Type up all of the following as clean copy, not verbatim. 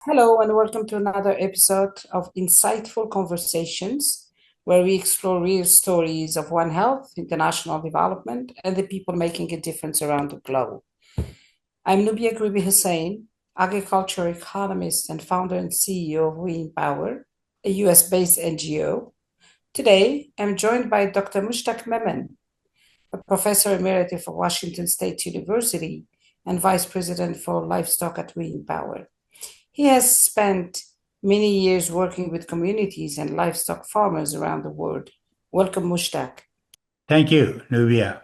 Hello, and welcome to another episode of Insightful Conversations, where we explore real stories of One Health, international development, and the people making a difference around the globe. I'm Noubia Gribi-Hussain, agriculture economist and founder and CEO of We Empower, a US-based NGO. Today, I'm joined by Dr. Mushtaq Memon, a professor emeritus for Washington State University and vice president for Livestock at We Empower. He has spent many years working with communities and livestock farmers around the world. Welcome, Mushtaq. Thank you, Nubia.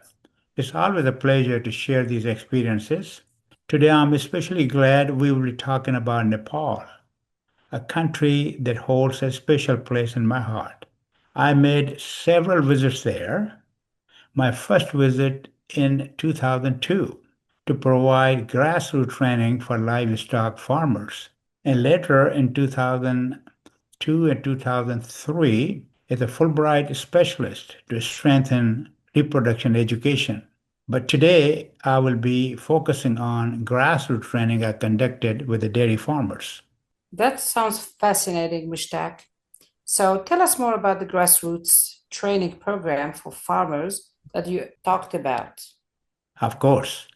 It's always a pleasure to share these experiences. Today, I'm especially glad we will be talking about Nepal, a country that holds a special place in my heart. I made several visits there. My first visit in 2002 to provide grassroots training for livestock farmers, and later in 2002 and 2003 as a Fulbright specialist to strengthen reproduction education. But today, I will be focusing on grassroots training I conducted with the dairy farmers. That sounds fascinating, Mushtaq. So tell us more about the grassroots training program for farmers that you talked about. Of course,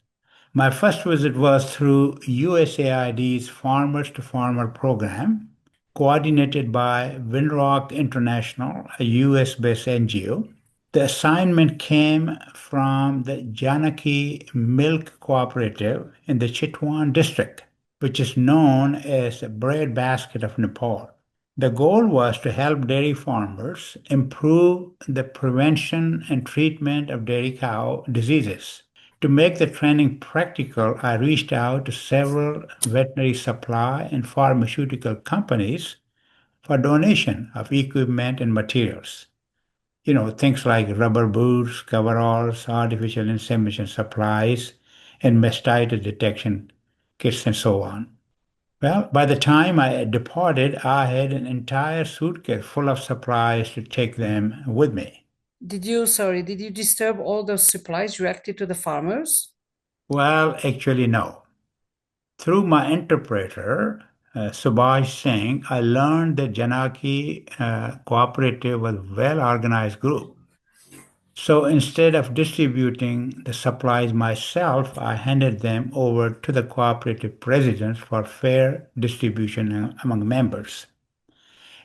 my first visit was through USAID's Farmers to Farmer program, coordinated by Windrock International, a US-based NGO. The assignment came from the Janaki Milk Cooperative in the Chitwan District, which is known as the breadbasket of Nepal. The goal was to help dairy farmers improve the prevention and treatment of dairy cow diseases. To make the training practical, I reached out to several veterinary supply and pharmaceutical companies for donation of equipment and materials. Things like rubber boots, coveralls, artificial insemination supplies, and mastitis detection kits, and so on. Well, by the time I departed, I had an entire suitcase full of supplies to take them with me. Did you disturb all those supplies directly to the farmers? Well, actually, no. Through my interpreter, Subhash Singh, I learned that Janaki Cooperative was a well-organized group. So instead of distributing the supplies myself, I handed them over to the cooperative presidents for fair distribution among members.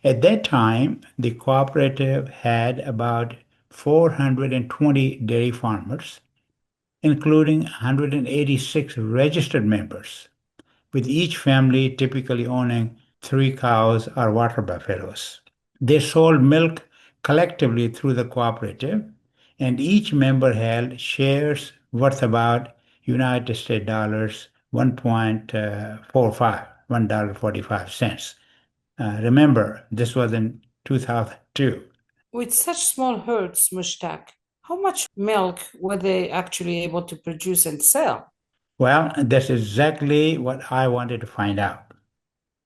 At that time, the cooperative had about 420 dairy farmers, including 186 registered members, with each family typically owning three cows or water buffaloes. They sold milk collectively through the cooperative, and each member held shares worth about United States dollars 1.45, $1.45. Remember, this was in 2002. With such small herds, Mushtaq, how much milk were they actually able to produce and sell? Well, that's exactly what I wanted to find out.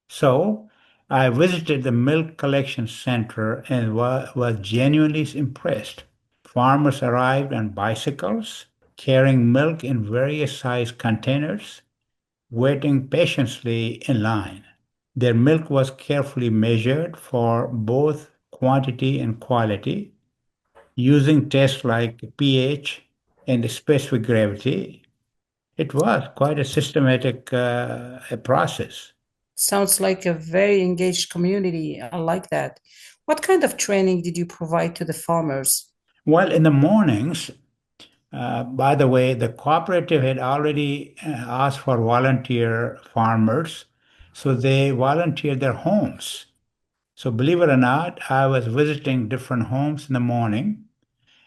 So I visited the milk collection center and was genuinely impressed. Farmers arrived on bicycles, carrying milk in various size containers, waiting patiently in line. Their milk was carefully measured for both quantity and quality, using tests like pH and specific gravity. It was quite a systematic process. Sounds like a very engaged community. I like that. What kind of training did you provide to the farmers? Well, in the mornings, by the way, the cooperative had already asked for volunteer farmers, so they volunteered their homes. So, believe it or not, I was visiting different homes in the morning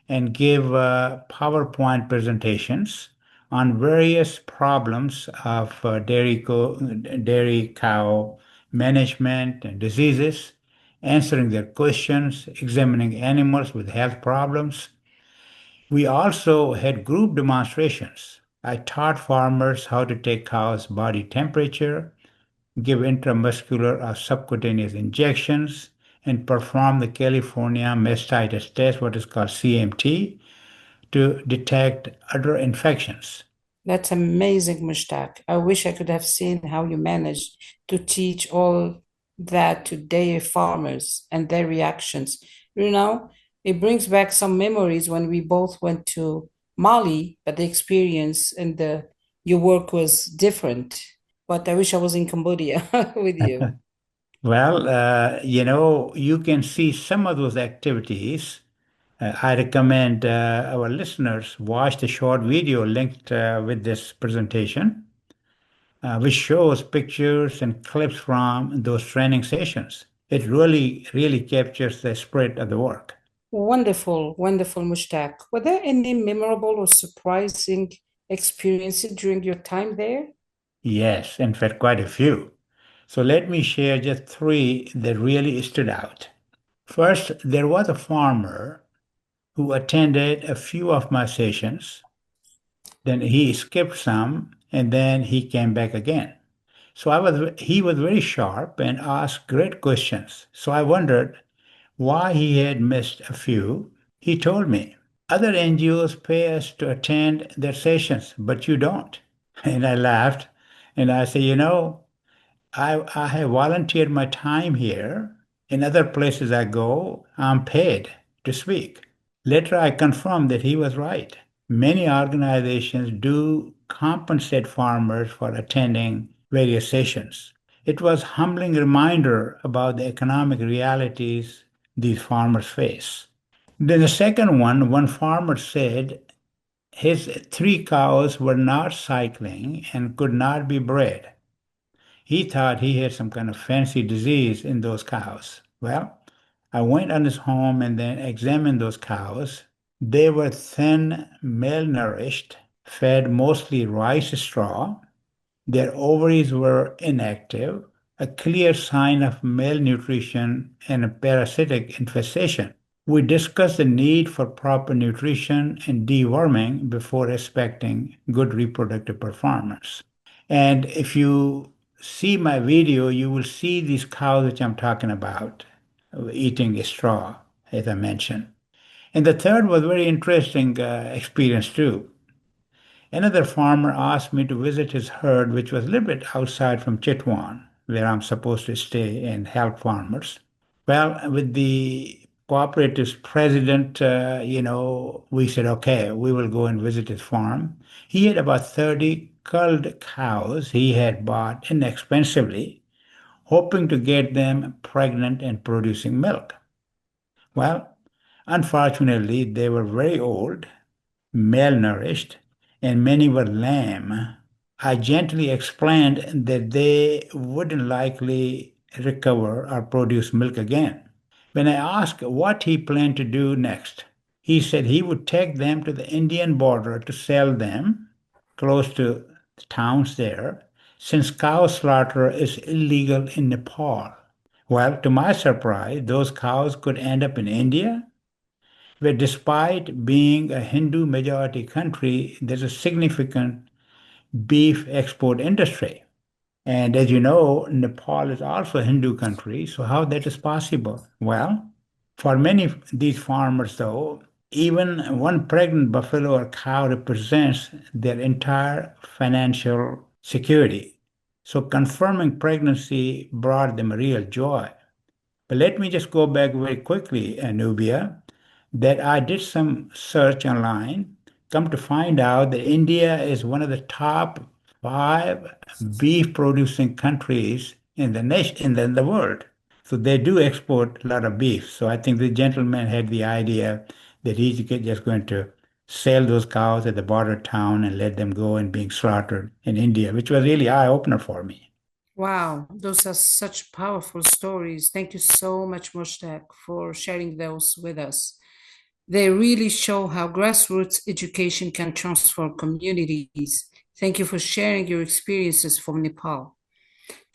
and gave PowerPoint presentations on various problems of dairy cow management and diseases, answering their questions, examining animals with health problems. We also had group demonstrations. I taught farmers how to take cows' body temperature, give intramuscular or subcutaneous injections, and perform the California mastitis test, what is called CMT, to detect other infections. That's amazing, Mushtaq. I wish I could have seen how you managed to teach all that to dairy farmers and their reactions. You know, it brings back some memories when we both went to Mali, but the experience and the your work was different. But I wish I was in Cambodia with you. Well, you can see some of those activities. I recommend our listeners watch the short video linked with this presentation, which shows pictures and clips from those training sessions. It really, really captures the spirit of the work. Wonderful, wonderful, Mushtaq. Were there any memorable or surprising experiences during your time there? Yes, in fact, quite a few. So let me share just three that really stood out. First, there was a farmer who attended a few of my sessions. Then he skipped some, and then he came back again. He was very sharp and asked great questions. So I wondered why he had missed a few. He told me, other NGOs pay us to attend their sessions, but you don't. And I laughed and I said, I have volunteered my time here. In other places I go, I'm paid to speak. Later, I confirmed that he was right. Many organizations do compensate farmers for attending various sessions. It was a humbling reminder about the economic realities these farmers face. Then the second one farmer said his three cows were not cycling and could not be bred. He thought he had some kind of fancy disease in those cows. Well, I went on his home and then examined those cows. They were thin, malnourished, fed mostly rice straw. Their ovaries were inactive, a clear sign of malnutrition and a parasitic infestation. We discussed the need for proper nutrition and deworming before expecting good reproductive performance. And if you see my video, you will see these cows which I'm talking about eating straw, as I mentioned. And the third was very interesting experience too. Another farmer asked me to visit his herd, which was a little bit outside from Chitwan, where I'm supposed to stay and help farmers. Well, with the cooperative's president, we said, okay, we will go and visit his farm. He had about 30 culled cows he had bought inexpensively, hoping to get them pregnant and producing milk. Well, unfortunately, they were very old, malnourished, and many were lame. I gently explained that they wouldn't likely recover or produce milk again. When I asked what he planned to do next, he said he would take them to the Indian border to sell them close to the towns there, since cow slaughter is illegal in Nepal. Well, to my surprise, those cows could end up in India, where despite being a Hindu majority country, there's a significant beef export industry. And as you know, Nepal is also a Hindu country, so how that is possible? Well, for many of these farmers, though, even one pregnant buffalo or cow represents their entire financial security. So confirming pregnancy brought them real joy. But let me just go back very quickly, Nubia, that I did some search online, come to find out that India is one of the top five beef producing countries in the nation in the world. So they do export a lot of beef. So I think the gentleman had the idea that he's just going to sell those cows at the border town and let them go and being slaughtered in India, which was really eye-opener for me. Wow, those are such powerful stories. Thank you so much, Mushtaq, for sharing those with us. They really show how grassroots education can transform communities. Thank you for sharing your experiences from Nepal.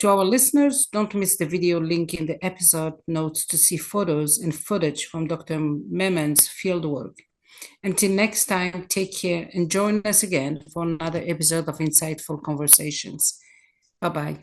To our listeners, don't miss the video link in the episode notes to see photos and footage from Dr. Memon's fieldwork. Until next time, take care and join us again for another episode of Insightful Conversations. Bye bye.